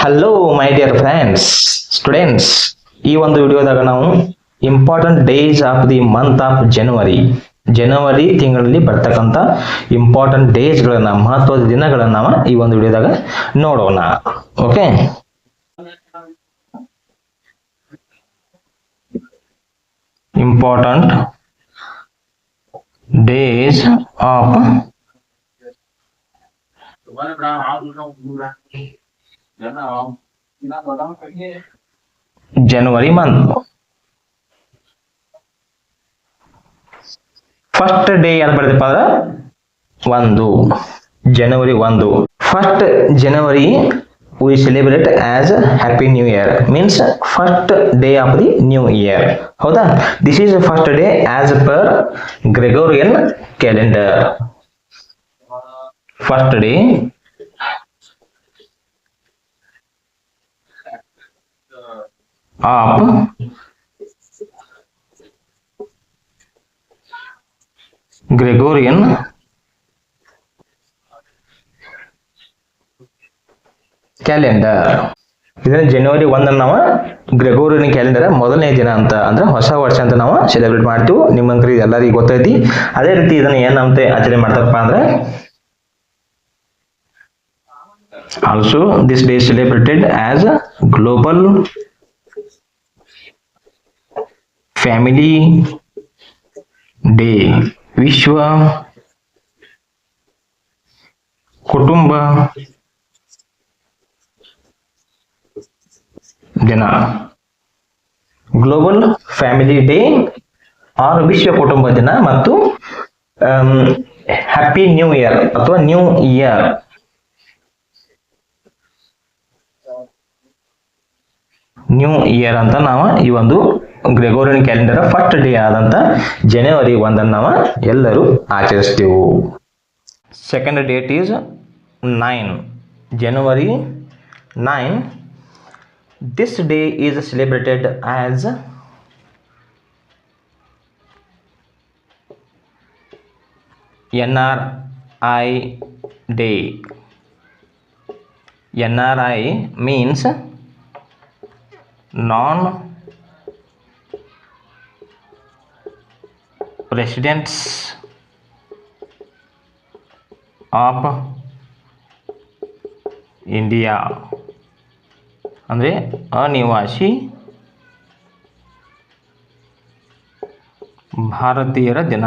Hello my dear friends students, ಈ ಒಂದು ವಿಡಿಯೋದಾಗ ನಾವು important days of the month of ಜನವರಿ ತಿಂಗಳಲ್ಲಿ ಬರ್ತಕ್ಕಂಥ ಇಂಪಾರ್ಟೆಂಟ್ ಡೇಸ್ಗಳನ್ನ, ಮಹತ್ವದ ದಿನಗಳನ್ನ ನಾವು ಈ ಒಂದು ವಿಡಿಯೋದಾಗ ನೋಡೋಣ. Okay, important days of January month. First day ಯಾರು ಬರ್ತಪ್ಪ ಅಂದ್ರೆ 1 ಜನವರಿ 1. First January we celebrate as happy new year, means first day of the new year. ಹೌದಾ? This is the first day as per Gregorian calendar. First day of Gregorian calendar. ಇದನ್ನ ಜನವರಿ 1 ನಾವು Gregorian calendar ಮೊದಲನೇ ದಿನ ಅಂತ, ಅಂದ್ರೆ ಹೊಸ ವರ್ಷ ಅಂತ ನಾವು ಸೆಲೆಬ್ರೇಟ್ ಮಾಡ್ತೀವಿ. ನಿಮ್ಮಂಕ್ರಿ ಎಲ್ಲರಿಗೂ ಗೊತ್ತೈತಿ. ಅದೇ ರೀತಿ ಇದನ್ನ ಏನಂತ ಆಚರಣೆ ಮಾಡ್ತಾರಪ್ಪ ಅಂದ್ರೆ, also this day celebrated as global family day, ವಿಶ್ವ ಕುಟುಂಬ ದಿನ. ಗ್ಲೋಬಲ್ ಫ್ಯಾಮಿಲಿ ಡೇ ಆರ್ ವಿಶ್ವ ಕುಟುಂಬ ದಿನ ಮತ್ತು ಹ್ಯಾಪಿ ನ್ಯೂ ಇಯರ್ ಅಥವಾ ನ್ಯೂ ಇಯರ್. ನ್ಯೂ ಇಯರ್ ಅಂತ ನಾವು ಈ ಒಂದು ಗ್ರೆಗೋರಿಯನ್ ಕ್ಯಾಲೆಂಡರ್ ಫಸ್ಟ್ ಡೇ ಆದಂತ ಜನವರಿ 1 ನಾವು ಎಲ್ಲರೂ ಆಚರಿಸ್ತೀವಿ. Second date is 9 January 9. This day is celebrated as NRI Day. NRI means non-residents of India, ಅಂದ್ರೆ ಅನಿವಾಸಿ ಭಾರತೀಯರ ದಿನ.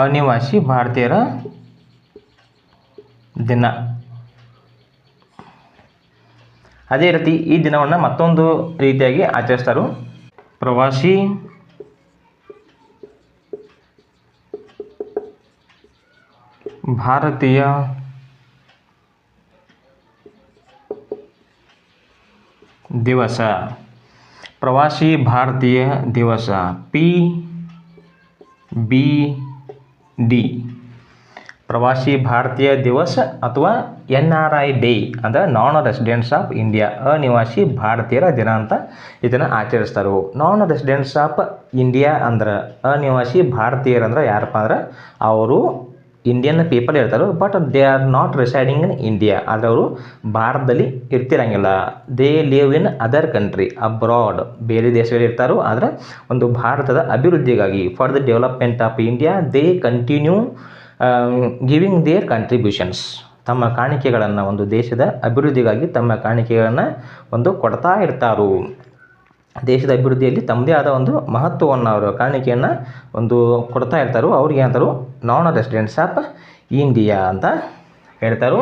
ಅನಿವಾಸಿ ಭಾರತೀಯರ ದಿನ. ಅದೇ ರೀತಿ ಈ ದಿನವನ್ನು ಮತ್ತೊಂದು ರೀತಿಯಾಗಿ ಆಚರಿಸ್ತಾರೆ. ಪ್ರವಾಸಿ ಭಾರತೀಯ ದಿವಸ. ಪ್ರವಾಸಿ ಭಾರತೀಯ ದಿವಸ PBD, ಪ್ರವಾಸಿ ಭಾರತೀಯ ದಿವಸ ಅಥವಾ NRI ಡೇ ಅಂದರೆ ನಾನ್ ರೆಸಿಡೆಂಟ್ಸ್ ಆಫ್ ಇಂಡಿಯಾ, ಅನಿವಾಸಿ ಭಾರತೀಯರ ದಿನ ಅಂತ ಇದನ್ನು ಆಚರಿಸ್ತಾರೆ. ನಾನ್ ರೆಸಿಡೆಂಟ್ಸ್ ಆಫ್ ಇಂಡಿಯಾ ಅಂದ್ರೆ ಅನಿವಾಸಿ ಭಾರತೀಯರಂದ್ರೆ ಯಾರಪ್ಪ ಅಂದ್ರೆ ಅವರು ಇಂಡಿಯನ್ ಪೀಪಲ್ ಇರ್ತಾರೆ, but they are not residing in India. ಆದರೆ ಅವರು ಭಾರತದಲ್ಲಿ ಇರ್ತಿರಂಗಿಲ್ಲ. They live in other country abroad, ಬೇರೆ ದೇಶದಲ್ಲಿ ಇರ್ತಾರೋ. ಆದರೆ ಒಂದು ಭಾರತದ ಅಭಿವೃದ್ಧಿಗಾಗಿ, for the development of India, they continue giving their contributions, ತಮ್ಮ ಕಾಣಿಕೆಗಳನ್ನು, ಒಂದು ದೇಶದ ಅಭಿವೃದ್ಧಿಗಾಗಿ ತಮ್ಮ ಕಾಣಿಕೆಗಳನ್ನು ಒಂದು ಕೊಡ್ತಾ ಇರ್ತಾರೋ. ದೇಶದ ಅಭಿವೃದ್ಧಿಯಲ್ಲಿ ತಮ್ಮದೇ ಆದ ಒಂದು ಮಹತ್ವವನ್ನು, ಅವರ ಕಾಣಿಕೆಯನ್ನು ಒಂದು ಕೊಡ್ತಾ ಇರ್ತಾರೋ. ಅವ್ರಿಗೆ ಏನಂತಾರೋ ನಾನ್ ರೆಸಿಡೆಂಟ್ಸ್ ಆಫ್ ಇಂಡಿಯಾ ಅಂತ ಹೇಳ್ತಾರೋ.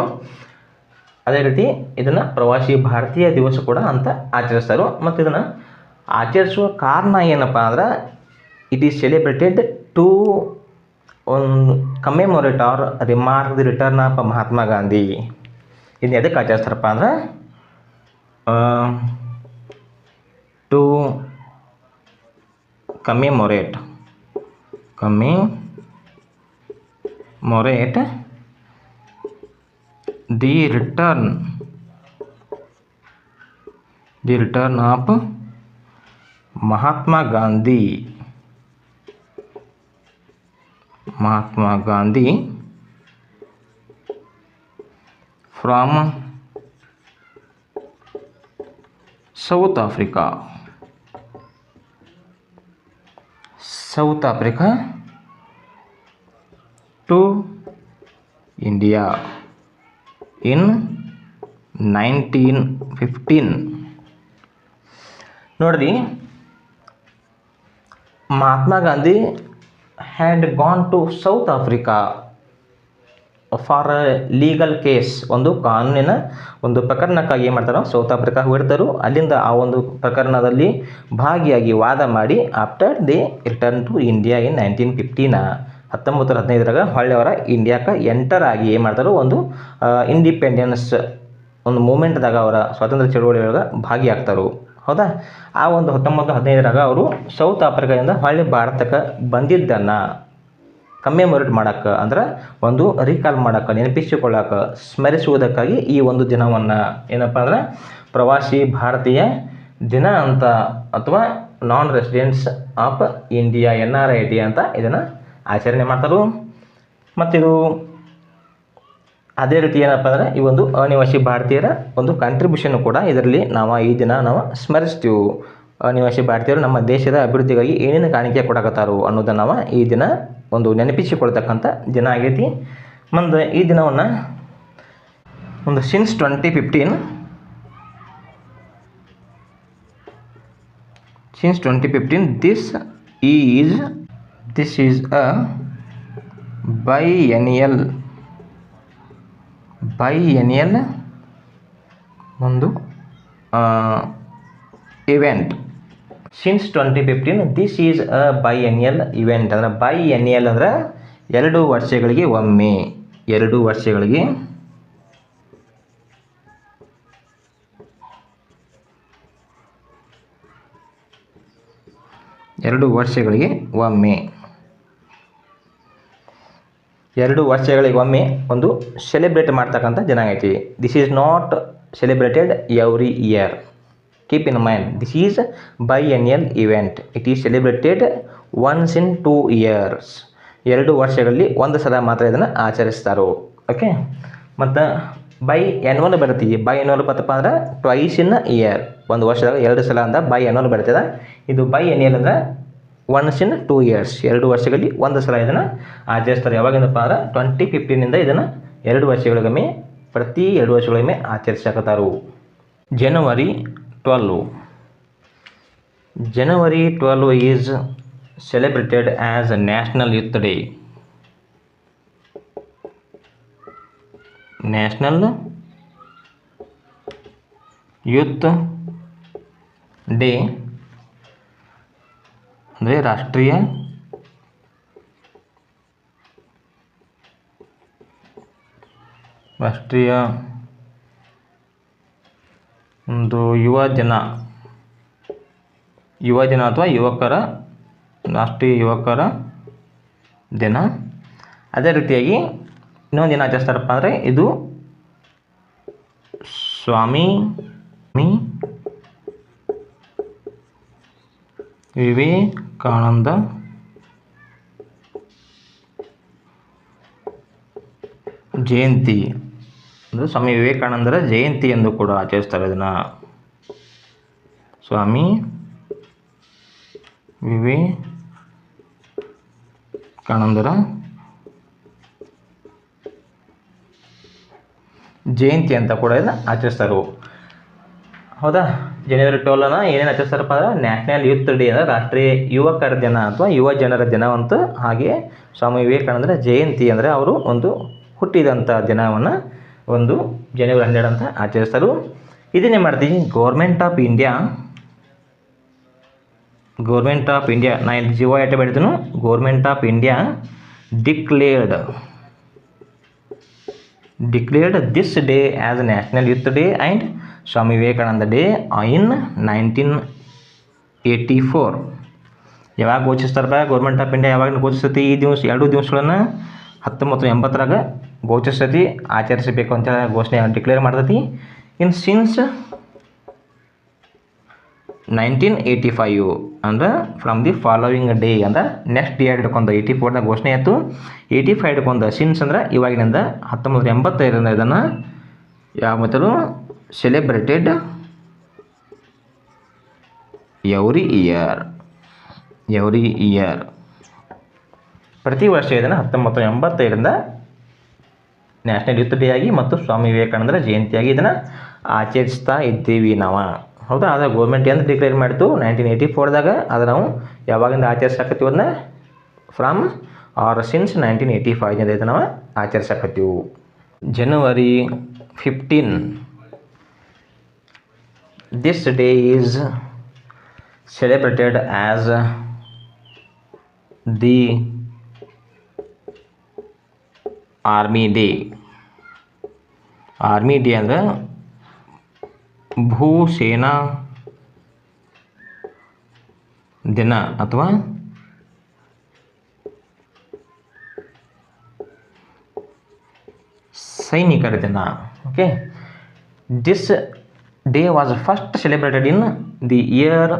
ಅದೇ ರೀತಿ ಇದನ್ನು ಪ್ರವಾಸಿ ಭಾರತೀಯ ದಿವಸ ಕೂಡ ಅಂತ ಆಚರಿಸ್ತಾರೋ. ಮತ್ತು ಇದನ್ನು ಆಚರಿಸುವ ಕಾರಣ ಏನಪ್ಪ ಅಂದ್ರೆ, it is celebrated to commemorate or remark the return of Mahatma Gandhi. ಇದನ್ನ ಎದಕ್ಕೆ ಆಚರಿಸ್ತಾರಪ್ಪ ಅಂದ್ರೆ, to commemorate the return of Mahatma Gandhi from South Africa to India in 1915. ನೋಡ್ರಿ, Mahatma Gandhi had gone to South Africa for legal case, ಒಂದು ಕಾನೂನಿನ ಒಂದು ಪ್ರಕರಣಕ್ಕಾಗಿ ಏನು ಮಾಡ್ತಾರೋ south Africa ಹೋಗಿರ್ತಾರೋ. ಅಲ್ಲಿಂದ ಆ ಒಂದು ಪ್ರಕರಣದಲ್ಲಿ ಭಾಗಿಯಾಗಿ ವಾದ ಮಾಡಿ after they return to India in 1915 1915 ಹೊಳ್ಳಿ ಅವರ ಇಂಡಿಯಾಕ್ಕೆ ಎಂಟರ್ ಆಗಿ ಏನು ಮಾಡ್ತಾರೋ ಒಂದು ಇಂಡಿಪೆಂಡೆನ್ಸ್ ಒಂದು ಮೂಮೆಂಟ್ದಾಗ ಅವರ ಸ್ವಾತಂತ್ರ್ಯ ಚಳುವಳಿಯೊಳಗೆ ಭಾಗಿಯಾಗ್ತಾರೋ. ಹೌದಾ, ಆ ಒಂದು 1915 ಅವರು ಸೌತ್ ಆಫ್ರಿಕಾದಿಂದ ಹೊಳ್ಳಿ ಭಾರತಕ್ಕೆ ಬಂದಿದ್ದನ್ನು ಕಮ್ಮೆಮೊರೇಟ್ ಮಾಡೋಕ್ಕೆ, ಅಂದ್ರೆ ಒಂದು ರೀಕಾಲ್ ಮಾಡೋಕ್ಕೆ, ನೆನಪಿಸಿಕೊಳ್ಳೋಕೆ, ಸ್ಮರಿಸುವುದಕ್ಕಾಗಿ ಈ ಒಂದು ದಿನವನ್ನು ಏನಪ್ಪ ಅಂದ್ರೆ ಪ್ರವಾಸಿ ಭಾರತೀಯ ದಿನ ಅಂತ ಅಥವಾ ನಾನ್ ರೆಸಿಡೆಂಟ್ಸ್ ಆಫ್ ಇಂಡಿಯಾ NRID ಅಂತ ಇದನ್ನು ಆಚರಣೆ ಮಾಡ್ತಾರೆ. ಮತ್ತಿದು ಅದೇ ರೀತಿ ಏನಪ್ಪ ಅಂದರೆ ಈ ಒಂದು ಅನಿವಾಸಿ ಭಾರತೀಯರ ಒಂದು ಕಾಂಟ್ರಿಬ್ಯೂಷನ್ ಕೂಡ ಇದರಲ್ಲಿ ಈ ದಿನ ನಾವು ಸ್ಮರಿಸ್ತೀವಿ. ಅನಿವಾಸಿ ಭಾರತೀಯರು ನಮ್ಮ ದೇಶದ ಅಭಿವೃದ್ಧಿಗಾಗಿ ಏನೇನು ಕಾಣಿಕೆ ಕೊಡಕತ್ತಾರೋ ಅನ್ನೋದನ್ನು ನಾವು ಈ ದಿನ ಒಂದು ನೆನಪಿಸಿಕೊಳ್ತಕ್ಕಂಥ ದಿನ ಆಗೈತಿ. ಮುಂದೆ ಈ ದಿನವನ್ನು ಒಂದು since 2015 this is a biennial ಒಂದು event. Since 2015 this is a biennial event. ಅಂದರೆ ಬೈಎನ್ನಿಯಲ್ ಅಂದರೆ 2 ವರ್ಷಗಳಿಗೆ ಒಮ್ಮೆ, 2 ವರ್ಷಗಳಿಗೆ ಒಂದು ಸೆಲೆಬ್ರೇಟ್ ಮಾಡ್ತಕ್ಕಂಥ ದಿನ ಐತಿ. This is not celebrated every year. Keep in mind, this is biennial event. It is celebrated once in 2 years. 2 ವರ್ಷಗಳಲ್ಲಿ ಒಂದು ಸಲ ಮಾತ್ರ ಇದನ್ನು ಆಚರಿಸ್ತಾರೋ. ಓಕೆ, ಮತ್ತು ಬೈ ಆ್ಯನ್ಯುವಲ್ ಬರುತ್ತೆ. ಬೈ ಆ್ಯನ್ಯುವಲ್ ಬತ್ತಪ್ಪ ಅಂದ್ರೆ ಟ್ವೈಸ್ ಇನ್ ಇಯರ್, ಒಂದು ವರ್ಷದಾಗ 2 ಸಲ ಅಂತ ಬೈ ಆ್ಯನ್ಯುವಲ್ ಬರ್ತದೆ. ಇದು ಬೈ ಆ್ಯನ್ಯುವಲ್ ಅಂದರೆ ಒನ್ಸ್ ಇನ್ 2 years, 2 ವರ್ಷಗಳಲ್ಲಿ ಒಂದು ಸಲ ಇದನ್ನು ಆಚರಿಸ್ತಾರೆ. ಯಾವಾಗಿಂದಪ್ಪ ಅಂದ್ರೆ 2015 ಇದನ್ನು 2 ವರ್ಷಗಳಿಗೊಮ್ಮೆ, ಪ್ರತಿ 2 ವರ್ಷಗಳಿಗೊಮ್ಮೆ ಆಚರಿಸಕತ್ತಾರು. January 12 is celebrated as National Youth Day. National Youth Day ಅಂದರೆ ರಾಷ್ಟ್ರೀಯ ಒಂದು ಯುವ ದಿನ ಅಥವಾ ರಾಷ್ಟ್ರೀಯ ಯುವಕರ ದಿನ. ಅದೇ ರೀತಿಯಾಗಿ ಇನ್ನೊಂದು ದಿನ ಆಚರಿಸ್ತಾರಪ್ಪ ಅಂದರೆ ಇದು ಸ್ವಾಮಿ ವಿವೇಕಾನಂದ ಜಯಂತಿ. ಅಂದರೆ ಸ್ವಾಮಿ ವಿವೇಕಾನಂದರ ಜಯಂತಿ ಎಂದು ಕೂಡ ಆಚರಿಸ್ತಾರೆ. ಇದನ್ನು ಸ್ವಾಮಿ ವಿವೇಕಾನಂದರ ಜಯಂತಿ ಅಂತ ಕೂಡ ಇದನ್ನು ಆಚರಿಸ್ತಾರೆ. ಹೌದಾ, January 12 ಏನೇನು ಆಚರಿಸ್ತಾರಪ್ಪ ಅಂದ್ರೆ ನ್ಯಾಷನಲ್ ಯೂತ್ ಡೇ ಅಂದರೆ ರಾಷ್ಟ್ರೀಯ ಯುವಕರ ದಿನ ಅಥವಾ ಯುವ ಜನರ ದಿನ ಅಂತ. ಹಾಗೆ ಸ್ವಾಮಿ ವಿವೇಕಾನಂದರ ಜಯಂತಿ ಅಂದರೆ ಅವರು ಒಂದು ಹುಟ್ಟಿದಂಥ ದಿನವನ್ನು ಒಂದು January 12 ಅಂತ ಆಚರಿಸ್ತಾರೆ. ಇದನ್ನೇ ಮಾಡ್ತೀವಿ ಗೌರ್ಮೆಂಟ್ ಆಫ್ ಇಂಡಿಯಾ ನಾ ಇಲ್ಲಿ ಜೀವ ಏಟೆ ಬೆಳಿತೀನು. Government of India declared this day as national youth day and Swami Vivekananda day in 1984. ಯಾವಾಗ ಘೋಷಿಸ್ತಾರಪ್ಪ ಗೌರ್ಮೆಂಟ್ ಆಫ್ ಇಂಡಿಯಾ? ಯಾವಾಗ ಘೋಷಿಸ್ತೈತಿ? ಈ ದಿವಸ 2 ದಿವಸಗಳನ್ನು 1980 ಘೋಷಿಸ್ತೈತಿ, ಆಚರಿಸಬೇಕು ಅಂತ ಘೋಷಣೆ ಡಿಕ್ಲೇರ್ ಮಾಡ್ತೈತಿ. ಸಿನ್ಸ್ 1985 ಅಂದ್ರೆ ಫ್ರಮ್ ದಿ ಫಾಲೋವಿಂಗ್ ಡೇ ಅಂದ್ರೆ ನೆಕ್ಸ್ಟ್ ಇಯರ್ ಹಿಡ್ಕೊಂಡು 84 ಘೋಷಣೆ ಆಯಿತು. 85 ಹಿಡ್ಕೊಂಡು ಸಿನ್ಸ್ ಅಂದ್ರೆ ಇವಾಗಿನಿಂದ 1985 ಇದನ್ನು ಯಾವ ಮೊದಲು ಸೆಲೆಬ್ರೇಟೆಡ್ ಎವ್ರಿ ಇಯರ್ ಪ್ರತಿ ವರ್ಷ ಇದನ್ನು 1985ರಿಂದ ನ್ಯಾಷನಲ್ ಯೂತ್ ಡೇ ಆಗಿ ಮತ್ತು ಸ್ವಾಮಿ ವಿವೇಕಾನಂದರ ಜಯಂತಿಯಾಗಿ ಇದನ್ನು ಆಚರಿಸ್ತಾ ಇದ್ದೀವಿ ನಾವು. ಹೌದಾ, ಆದರೆ ಗೌರ್ಮೆಂಟ್ ಎಂದು ಡಿಕ್ಲೇರ್ ಮಾಡಿತು 1984ದಾಗ. ಅದು ನಾವು ಯಾವಾಗಿಂದ ಆಚರಿಸಕತ್ತೀವಿ ಅದನ್ನ ಫ್ರಮ್ ಆರ್ ಸಿನ್ಸ್ 1985 ಇದು ನಾವು ಆಚರಿಸಕತ್ತೀವಿ. January 15 this day is celebrated as the Army Day. Army day ಅಂದರೆ ಭೂಸೇನಾ ದಿನ ಅಥವಾ ಸೈನಿಕರ ದಿನ. Okay, this day was first celebrated in the year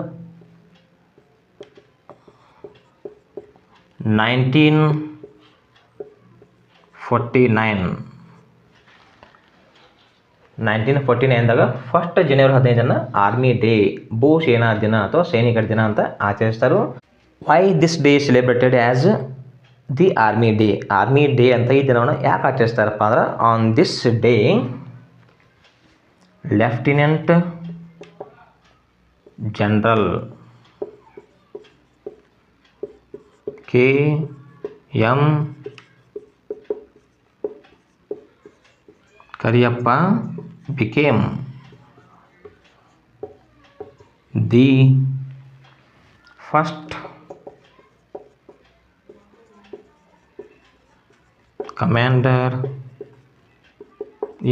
1949ದಾಗ ಫಸ್ಟ್ ಜನವರಿ 15 ಆರ್ಮಿ ಡೇ ಭೂಸೇನಾ ದಿನ ಅಥವಾ ಸೈನಿಕರ ದಿನ ಅಂತ ಆಚರಿಸ್ತಾರೆ. Why this day celebrated as the army day ಅಂತ ಈ ದಿನವನ್ನು ಯಾಕೆ ಆಚರಿಸ್ತಾರಪ್ಪ ಅಂದ್ರೆ, on this day lieutenant general KM Cariappa became the first commander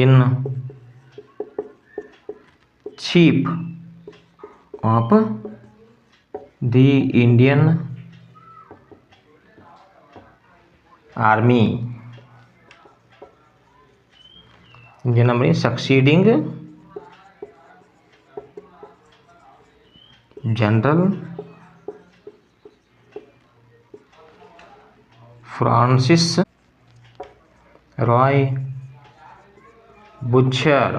in chief of the Indian Army. Indian Army succeeding General Francis Roy Butcher.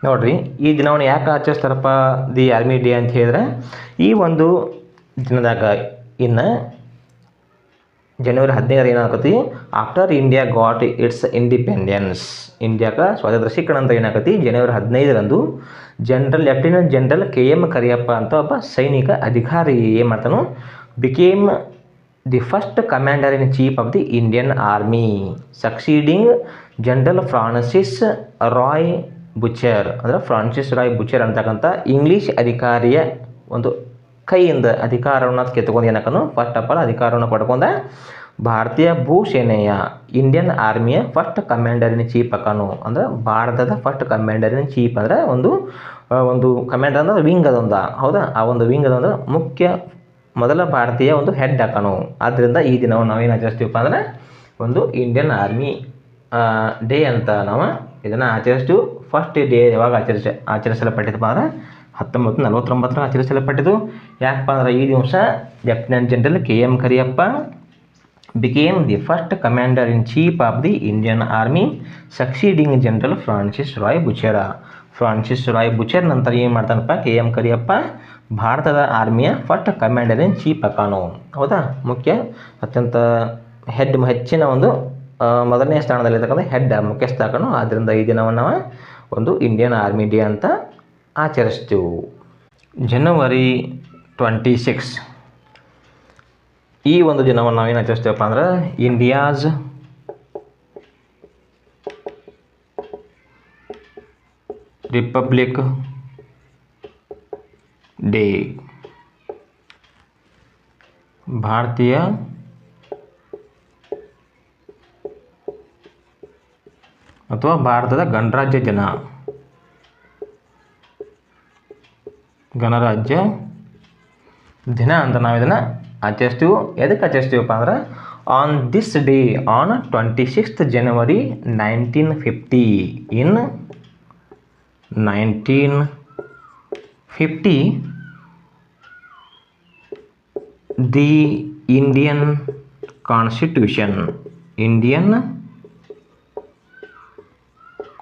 ನೋಡ್ರಿ, ಈ ದಿನವನ್ನು ಯಾಕೆ ಆಚರಿಸ್ತಾರಪ್ಪ ದಿ ಆರ್ಮಿ ಡೇ ಅಂತ ಹೇಳಿದ್ರೆ, ಈ ಒಂದು ದಿನದಾಗ ಇನ್ನು ಜನವರಿ 15 ಏನಾಗತ್ತಿ, after India got its independence, ಇಂಡಿಯಾಕ್ಕೆ ಸ್ವಾತಂತ್ರ್ಯ ಸಿಕ್ಕಣ ಅಂತ ಏನಾಗತ್ತಿ ಜನವರಿ 15ರಂದು ಲೆಫ್ಟಿನೆಂಟ್ ಜನರಲ್ KM ಕರಿಯಪ್ಪ ಅಂತ ಒಬ್ಬ ಸೈನಿಕ ಅಧಿಕಾರಿ ಏನು ಮಾಡ್ತಾನೋ, became the first commander in chief of the Indian army succeeding general Francis Roy Bucher. ಅಂದರೆ ಫ್ರಾನ್ಸಿಸ್ ರಾಯ್ ಬುಚರ್ ಅಂತಕ್ಕಂಥ ಇಂಗ್ಲೀಷ್ ಅಧಿಕಾರಿಯ ಒಂದು ಕೈಯಿಂದ ಅಧಿಕಾರವನ್ನು ಕೆತ್ಕೊಂಡು ಏನಕ್ಕನು ಫಸ್ಟ್ ಆಫ್ ಆಲ್ ಅಧಿಕಾರವನ್ನು ಪಡ್ಕೊಂಡ ಭಾರತೀಯ ಭೂಸೇನೆಯ ಇಂಡಿಯನ್ ಆರ್ಮಿಯ ಫಸ್ಟ್ ಕಮಾಂಡರ್ ಇನ್ ಚೀಫ್ ಅಕ್ಕನು. ಅಂದರೆ ಭಾರತದ ಫಸ್ಟ್ ಕಮಾಂಡರ್ ಇನ್ ಚೀಫ್ ಅಂದರೆ ಒಂದು ಕಮಾಂಡರ್ ಅಂದ್ರೆ ವಿಂಗ್ ಅದೊಂದು, ಹೌದಾ, ಆ ಒಂದು ವಿಂಗ್ ಅದೊಂದು ಮುಖ್ಯ ಮೊದಲ ಭಾರತೀಯ ಒಂದು ಹೆಡ್ ಅಕ್ಕನು. ಆದ್ದರಿಂದ ಈ ದಿನವನ್ನು ನಾವೇನು ಆಚರಿಸ್ತೀವಪ್ಪ ಅಂದರೆ ಒಂದು ಇಂಡಿಯನ್ ಆರ್ಮಿ ಡೇ ಅಂತ ನಾವು ಇದನ್ನು ಆಚರಿಸ್ತೀವಿ. ಫಸ್ಟ್ ಡೇ ಯಾವಾಗ ಆಚರಿಸಲ್ಪಟ್ಟಿದ್ದಪ್ಪ ಅಂದರೆ 1949 ಆಚರಿಸಲ್ಪಟ್ಟಿದ್ದು. ಯಾಕಪ್ಪ ಅಂದ್ರೆ ಈ ದಿವಸ lieutenant general KM Cariappa became the first commander in chief of the Indian army succeeding general Francis Roy Butcher ನಂತರ ಏನು ಮಾಡ್ತಾನಪ್ಪ, KM ಕರಿಯಪ್ಪ ಭಾರತದ ಆರ್ಮಿಯ ಫಸ್ಟ್ ಕಮಾಂಡರ್ ಇನ್ ಚೀಫ್ ಅಕಾನು. ಹೌದಾ, ಮುಖ್ಯ ಅತ್ಯಂತ ಹೆಚ್ಚಿನ ಒಂದು ಮೊದಲನೇ ಸ್ಥಾನದಲ್ಲಿರ್ತಕ್ಕಂಥ ಹೆಡ್ ಮುಖ್ಯಸ್ಥ ಅಕಾನು. ಆದ್ದರಿಂದ ಈ ದಿನವನ್ನು ನಾವು ಒಂದು ಇಂಡಿಯನ್ ಆರ್ಮಿ ಡೇ ಅಂತ ಆಚರಿಸ್ತೀವಿ. January 26 ಈ ಒಂದು ದಿನವನ್ನು ನಾವೇನು ಆಚರಿಸ್ತೀವಪ್ಪ ಅಂದ್ರೆ ಇಂಡಿಯಾಸ್ ರಿಪಬ್ಲಿಕ್ ಡೇ, ಭಾರತೀಯ ಅಥವಾ ಭಾರತದ ಗಣರಾಜ್ಯ ದಿನ ಅಂತ ನಾವು ಇದನ್ನು ಆಚರಿಸ್ತೀವಿ. ಎದಕ್ಕೆ ಆಚರಿಸ್ತೀವಪ್ಪ ಅಂದ್ರೆ, on this day on 26th January 1950 in 1950 the Indian constitution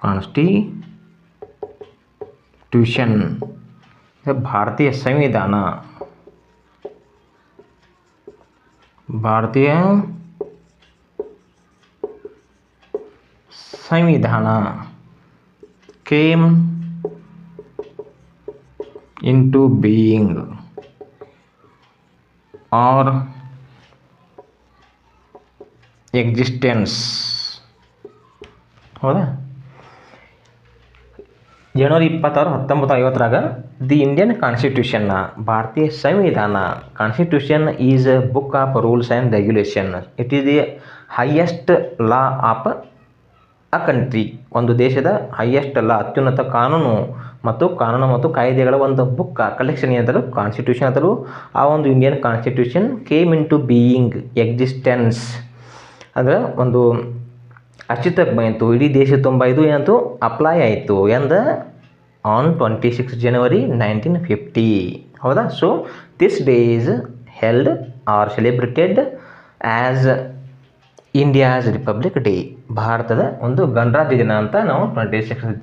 constitution ಭಾರತೀಯ ಸಂವಿಧಾನ, ಭಾರತೀಯ ಸಂವಿಧಾನ came into being or existence. ಹೌದಾ? ಜನವರಿ 26, 1950 ದಿ ಇಂಡಿಯನ್ ಕಾನ್ಸ್ಟಿಟ್ಯೂಷನ್ನ ಭಾರತೀಯ ಸಂವಿಧಾನ, constitution is A book of rules and regulation. It is the highest law of a country. ಒಂದು ದೇಶದ highest ಲಾ, ಅತ್ಯುನ್ನತ ಕಾನೂನು ಮತ್ತು ಕಾಯ್ದೆಗಳ ಒಂದು ಬುಕ್ ಕಲೆಕ್ಷನ್ ಏನಂತಾರೆ ಕಾನ್ಸ್ಟಿಟ್ಯೂಷನ್ ಅಂತಾರೆ. ಆ ಒಂದು Indian constitution came into being, existence ಅಂದರೆ ಒಂದು ಅಸ್ತಿತ್ವಕ್ಕೆ ಬಂತು, ಇಡೀ ದೇಶ ತುಂಬ ಇದು ಏನಂತು ಅಪ್ಲೈ ಆಯಿತು ಎಂದ ಆನ್ 26 ಜನವರಿ 1950. ಹೌದಾ? So this day is held or celebrated as India's republic day. ಭಾರತದ ಒಂದು ಗಣರಾಜ್ಯ ದಿನ ಅಂತ ನಾವು 26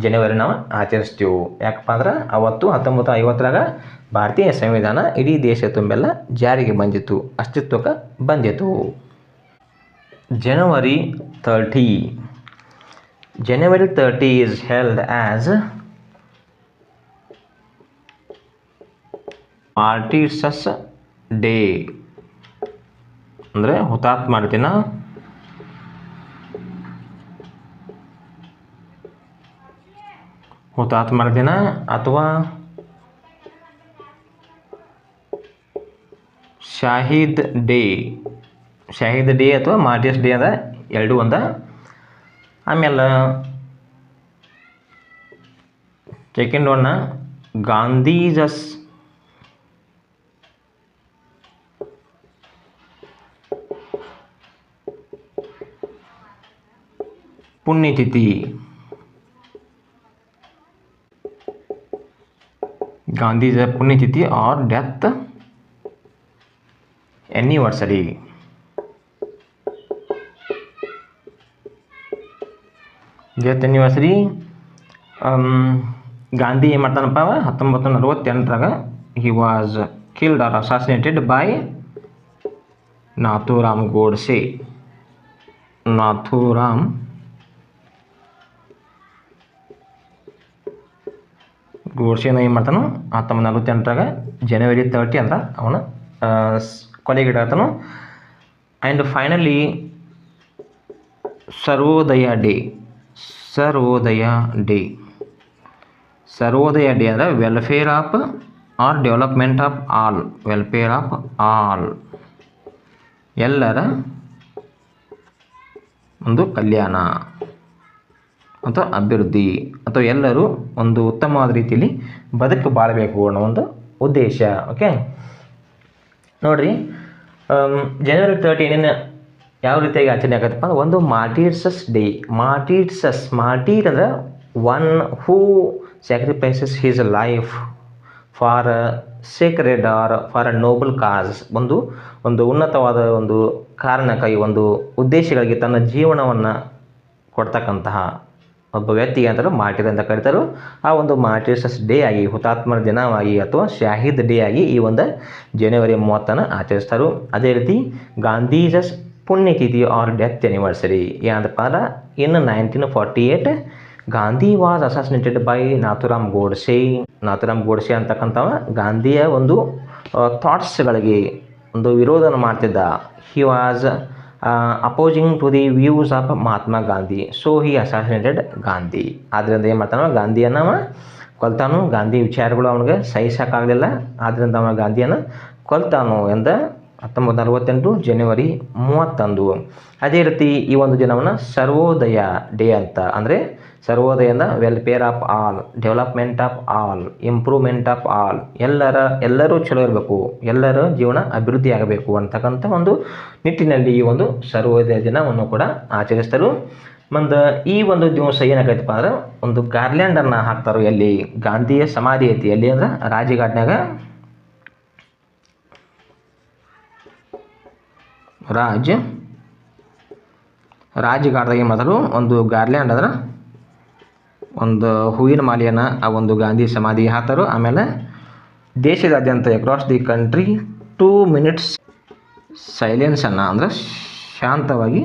ಜನವರಿ ನಾವು ಆಚರಿಸ್ತೀವಿ. ಯಾಕಪ್ಪ ಅಂದ್ರೆ ಅವತ್ತು 1950 ಭಾರತೀಯ ಸಂವಿಧಾನ ಇಡೀ ದೇಶ ತುಂಬೆಲ್ಲ ಜಾರಿಗೆ ಬಂದಿತ್ತು, ಅಸ್ತಿತ್ವಕ್ಕೆ ಬಂದಿತ್ತು. ಜನವರಿ 30 is held as ಮಾರ್ಟಿರ್ಸ್ ಡೇ ಅಂದರೆ ಹುತಾತ್ಮರ ದಿನ. ಹುತಾತ್ಮರ ದಿನ ಅಥವಾ ಶಾಹಿದ್ ಡೇ ಅಥವಾ ಮಾರ್ಟಿರ್ಸ್ ಡೇ ಅದ, ಎರಡೂ ಒಂದ. ಆಮೇಲೆ ಸೆಕೆಂಡ್ ಒನ್ನ ಗಾಂಧೀಜಸ್ ಪುಣ್ಯತಿಥಿ, ಗಾಂಧೀಜ ಪುಣ್ಯತಿಥಿ or death anniversary. Death anniversary. Gandhi ಏನು ಮಾಡ್ತಾನಪ್ಪ 1948 he was killed or assassinated by Nathuram Godse. ನಾಥೂರಾಮ್ ಗೋಡ್ಸೆನ ಏನು ಮಾಡ್ತಾನು 1948 ಜನವರಿ 30 ಅಂದ್ರೆ ಅವನ ಕೊಲೆಗಿಡಾತನು. ಆ್ಯಂಡ್ ಫೈನಲಿ ಸರ್ವೋದಯ ಡೇ ಅಂದರೆ welfare of or development of all, welfare of all, ಎಲ್ಲರ ಒಂದು ಕಲ್ಯಾಣ ಅಥವಾ ಅಭಿವೃದ್ಧಿ ಅಥವಾ ಎಲ್ಲರೂ ಒಂದು ಉತ್ತಮವಾದ ರೀತಿಯಲ್ಲಿ ಬದುಕು ಬಾಳಬೇಕು ಅನ್ನೋ ಒಂದು ಉದ್ದೇಶ. ಓಕೆ ನೋಡಿರಿ, ಜನವರಿ 30 ಏನೇನು ಯಾವ ರೀತಿಯಾಗಿ ಆಚರಣೆ ಆಗತ್ತಪ್ಪ ಅಂದ್ರೆ ಒಂದು ಮಾರ್ಟಿರ್ಸಸ್ ಡೇ. ಮಾರ್ಟೀರ್ ಅಂದ್ರೆ one who sacrifices his life for sacred or for a noble cause. ಒಂದು ಉನ್ನತವಾದ ಒಂದು ಕಾರಣಕ್ಕಾಗಿ, ಒಂದು ಉದ್ದೇಶಗಳಿಗೆ ತನ್ನ ಜೀವನವನ್ನು ಕೊಡ್ತಕ್ಕಂತಹ ಒಬ್ಬ ವ್ಯಕ್ತಿಗೆ ಅಂತಾರೆ ಮಾರ್ಟಿರ್ ಅಂತ ಕರೀತಾರೆ. ಆ ಒಂದು ಮಾರ್ಟಿರ್ಸಸ್ ಡೇ ಆಗಿ, ಹುತಾತ್ಮರ ದಿನವಾಗಿ ಅಥವಾ ಶಾಹಿದ್ ಡೇ ಆಗಿ ಈ ಒಂದು ಜನವರಿ 30 ಆಚರಿಸ್ತಾರೆ. ಅದೇ ರೀತಿ ಗಾಂಧೀಜಸ್ ಪುಣ್ಯತಿಥಿ ಆರ್ ಡೆತ್ ಎನಿವರ್ಸರಿ ಏನಂತಪ್ಪ ಅಂದ್ರೆ in 1948 Gandhi was assassinated by Nathuram Godse ಅಂತಕ್ಕಂಥವ ಗಾಂಧಿಯ ಒಂದು ಥಾಟ್ಸ್ಗಳಿಗೆ ಒಂದು ವಿರೋಧನ ಮಾಡ್ತಿದ್ದ. He was opposing to the views of Mahatma Gandhi, so he assassinated Gandhi. ಆದ್ದರಿಂದ ಏನು ಮಾಡ್ತಾನೋ ಗಾಂಧಿಯನ್ನು ಕೊಲ್ತಾನು. ಗಾಂಧಿ ವಿಚಾರಗಳು ಅವನಿಗೆ ಸಹಿಸೋಕ್ಕಾಗಲಿಲ್ಲ, ಆದ್ದರಿಂದ ಅವನ ಗಾಂಧಿಯನ್ನು ಕೊಲ್ತಾನು ಎಂದ 1948 ಜನವರಿ 31. ಅದೇ ರೀತಿ ಈ ಒಂದು ದಿನವನ್ನು ಸರ್ವೋದಯ ಡೇ ಅಂತ, ಅಂದರೆ ಸರ್ವೋದಯ ಅಂದರೆ welfare of all, development of all, improvement of all, ಎಲ್ಲರೂ ಚಲೋ ಇರಬೇಕು, ಎಲ್ಲರ ಜೀವನ ಅಭಿವೃದ್ಧಿ ಆಗಬೇಕು ಅಂತಕ್ಕಂಥ ಒಂದು ನಿಟ್ಟಿನಲ್ಲಿ ಈ ಒಂದು ಸರ್ವೋದಯ ದಿನವನ್ನು ಕೂಡ ಆಚರಿಸ್ತಾರೆ. ಮತ್ತು ಈ ಒಂದು ದಿವಸ ಏನಾಗೈತಪ್ಪ ಅಂದ್ರೆ ಒಂದು ಗಾರ್ಲ್ಯಾಂಡನ್ನು ಹಾಕ್ತಾರೆ. ಎಲ್ಲಿ ಗಾಂಧಿಯ ಸಮಾಧಿ ಐತಿ, ಎಲ್ಲಿ ಅಂದ್ರೆ ರಾಜ್ಘಾಟ್ನಾಗ, ರಾಜ್ಘಾಟ್ದಾಗ ಏನು ಮಾಡ್ತಾರೆ, ಒಂದು ಗಾರ್ಲ್ಯಾಂಡ್ ಅಂದ್ರೆ ಒಂದು ಹೂವಿನ ಮಾಲೆಯನ್ನು ಆ ಒಂದು ಗಾಂಧಿ ಸಮಾಧಿಗೆ ಹಾಕ್ತಾರೆ. ಆಮೇಲೆ ದೇಶದಾದ್ಯಂತ ಅಕ್ರಾಸ್ ದಿ ಕಂಟ್ರಿ 2 ಮಿನಿಟ್ಸ್ ಸೈಲೆನ್ಸನ್ನು ಅಂದರೆ ಶಾಂತವಾಗಿ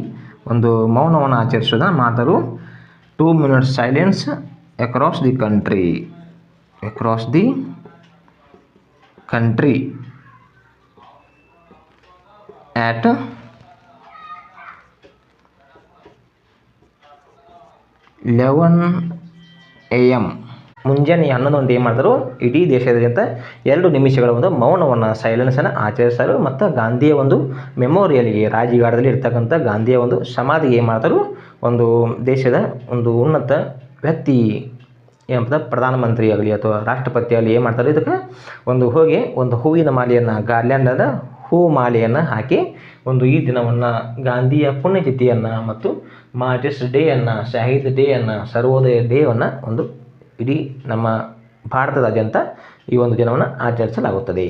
ಒಂದು ಮೌನವನ್ನು ಆಚರಿಸೋದನ್ನು ಮಾಡ್ತಾರೆ. 2 minutes silence across the country at 11 AM. ಮುಂಜಾನೆ 11 ಗಂಟೆ ಏನು ಮಾಡ್ತಾರೆ, ಇಡೀ ದೇಶದಾದ್ಯಂತ 2 ನಿಮಿಷಗಳ ಒಂದು ಮೌನವನ್ನು ಸೈಲೆನ್ಸನ್ನು ಆಚರಿಸ್ತಾರೆ. ಮತ್ತು ಗಾಂಧಿಯ ಒಂದು ಮೆಮೋರಿಯಲ್ಗೆ ರಾಜ್ಘಾಟ್ದಲ್ಲಿ ಇರ್ತಕ್ಕಂಥ ಗಾಂಧಿಯ ಒಂದು ಸಮಾಧಿಗೆ ಏನು ಮಾಡ್ತಾರೆ, ಒಂದು ದೇಶದ ಒಂದು ಉನ್ನತ ವ್ಯಕ್ತಿ ಏನಂತ ಪ್ರಧಾನಮಂತ್ರಿ ಆಗಲಿ ಅಥವಾ ರಾಷ್ಟ್ರಪತಿ ಆಗಲಿ ಏನು ಮಾಡ್ತಾರೆ, ಇದಕ್ಕೆ ಒಂದು ಹೋಗಿ ಒಂದು ಹೂವಿನ ಮಾಲೆಯನ್ನು ಗಾರ್ಲ್ಯಾಂಡದ ಹೂ ಮಾಲೆಯನ್ನು ಹಾಕಿ ಒಂದು ಈ ದಿನವನ್ನು ಗಾಂಧಿಯ ಪುಣ್ಯತಿಥಿಯನ್ನು ಮತ್ತು ಮಾರ್ಟಿರ್ಸ್ ಡೇಯನ್ನು, ಶಹೀದ್ ಡೇಯನ್ನು, ಸರ್ವೋದಯ ಡೇವನ್ನು ಒಂದು ಇಡೀ ನಮ್ಮ ಭಾರತದಾದ್ಯಂತ ಈ ಒಂದು ದಿನವನ್ನು ಆಚರಿಸಲಾಗುತ್ತದೆ.